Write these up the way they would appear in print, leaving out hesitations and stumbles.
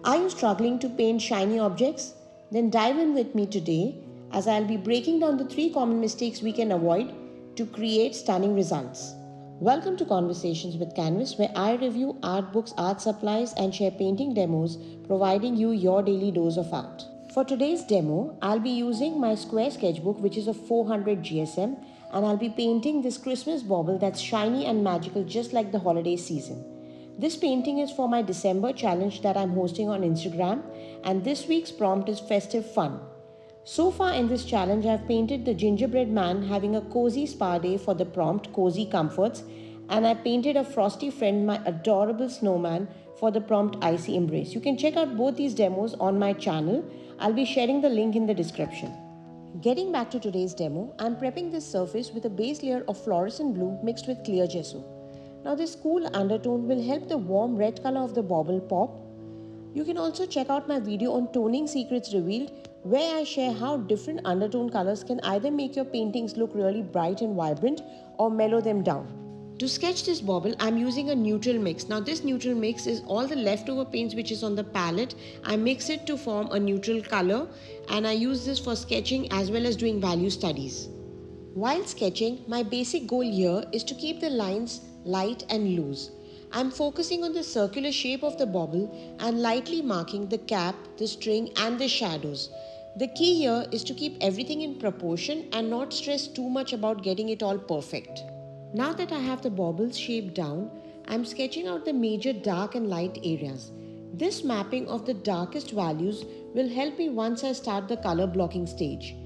Are you struggling to paint shiny objects? Then dive in with me today as I'll be breaking down the 3 common mistakes we can avoid to create stunning results. Welcome to Conversations with Canvas, where I review art books, art supplies, and share painting demos, providing you your daily dose of art. For today's demo, I'll be using my square sketchbook, which is a 400 GSM, and I'll be painting this Christmas bauble that's shiny and magical just like the holiday season. This painting is for my December challenge that I'm hosting on Instagram, and this week's prompt is Festive Fun. So far in this challenge, I've painted the gingerbread man having a cozy spa day for the prompt Cozy Comforts, and I painted a frosty friend, my adorable snowman, for the prompt Icy Embrace. You can check out both these demos on my channel. I'll be sharing the link in the description. Getting back to today's demo, I'm prepping this surface with a base layer of fluorescent blue mixed with clear gesso. Now this cool undertone will help the warm red color of the bauble pop. You can also check out my video on Toning Secrets Revealed, where I share how different undertone colors can either make your paintings look really bright and vibrant or mellow them down. To sketch this bauble, I'm using a neutral mix. Now this neutral mix is all the leftover paints which is on the palette. I mix it to form a neutral color, and I use this for sketching as well as doing value studies. While sketching, my basic goal here is to keep the lines light and loose. I'm focusing on the circular shape of the bauble and lightly marking the cap, the string and the shadows. The key here is to keep everything in proportion and not stress too much about getting it all perfect. Now that I have the bauble's shape down, I'm sketching out the major dark and light areas. This mapping of the darkest values will help me once I start the color blocking stage.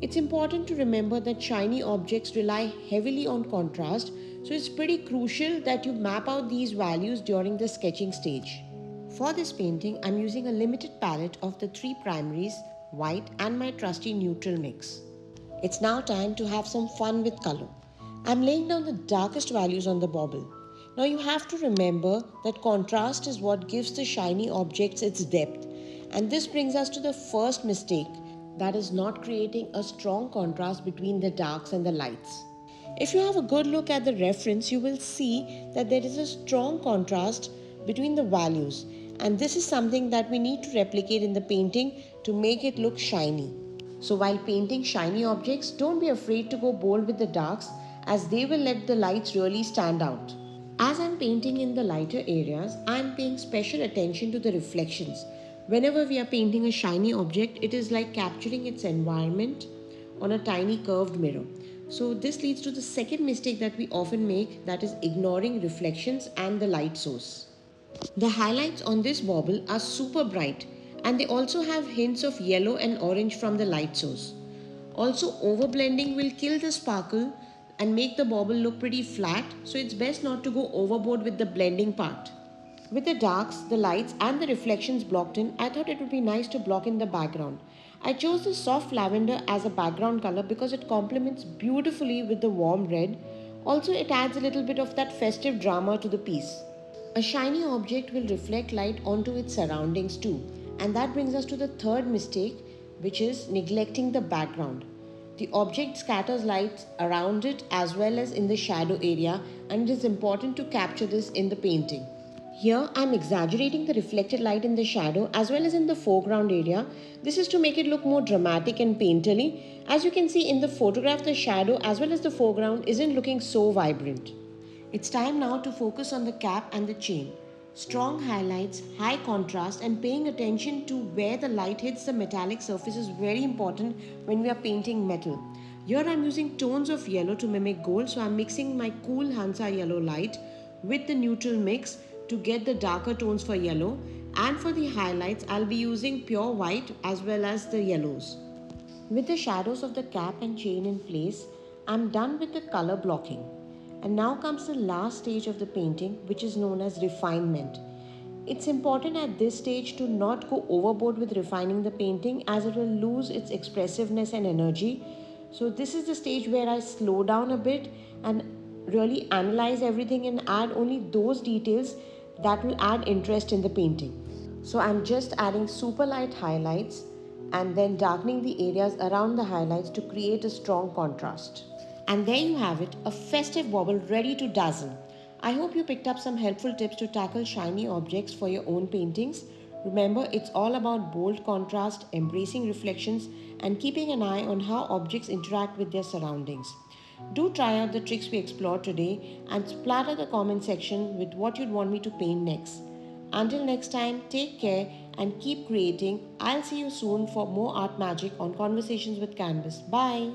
It's important to remember that shiny objects rely heavily on contrast, so it's pretty crucial that you map out these values during the sketching stage. For this painting, I'm using a limited palette of the 3 primaries, white and my trusty neutral mix. It's now time to have some fun with color. I'm laying down the darkest values on the bauble. Now you have to remember that contrast is what gives the shiny objects its depth. And this brings us to the first mistake, that is not creating a strong contrast between the darks and the lights. If you have a good look at the reference, you will see that there is a strong contrast between the values, and this is something that we need to replicate in the painting to make it look shiny. So while painting shiny objects, don't be afraid to go bold with the darks, as they will let the lights really stand out. As I'm painting in the lighter areas, I'm paying special attention to the reflections. Whenever we are painting a shiny object, it is like capturing its environment on a tiny curved mirror. So this leads to the second mistake that we often make, that is ignoring reflections and the light source. The highlights on this bauble are super bright, and they also have hints of yellow and orange from the light source. Also, overblending will kill the sparkle and make the bauble look pretty flat, so it's best not to go overboard with the blending part. With the darks, the lights and the reflections blocked in, I thought it would be nice to block in the background. I chose the soft lavender as a background color because it complements beautifully with the warm red. Also, it adds a little bit of that festive drama to the piece. A shiny object will reflect light onto its surroundings too, and that brings us to the third mistake, which is neglecting the background. The object scatters light around it as well as in the shadow area, and it is important to capture this in the painting. Here I'm exaggerating the reflected light in the shadow as well as in the foreground area. This is to make it look more dramatic and painterly. As you can see in the photograph, the shadow as well as the foreground isn't looking so vibrant. It's time now to focus on the cap and the chain. Strong highlights, high contrast, and paying attention to where the light hits the metallic surface is very important when we are painting metal. Here I'm using tones of yellow to mimic gold, so I'm mixing my cool Hansa yellow light with the neutral mix to get the darker tones for yellow, and for the highlights I'll be using pure white as well as the yellows. With the shadows of the cap and chain in place, I'm done with the color blocking. And now comes the last stage of the painting, which is known as refinement. It's important at this stage to not go overboard with refining the painting, as it will lose its expressiveness and energy. So this is the stage where I slow down a bit and really analyze everything and add only those details that will add interest in the painting. So I'm just adding super light highlights and then darkening the areas around the highlights to create a strong contrast. And there you have it, a festive bauble ready to dazzle. I hope you picked up some helpful tips to tackle shiny objects for your own paintings. Remember, it's all about bold contrast, embracing reflections, and keeping an eye on how objects interact with their surroundings. Do try out the tricks we explored today and splatter the comment section with what you'd want me to paint next. Until next time, take care and keep creating. I'll see you soon for more art magic on Conversations with Canvas. Bye.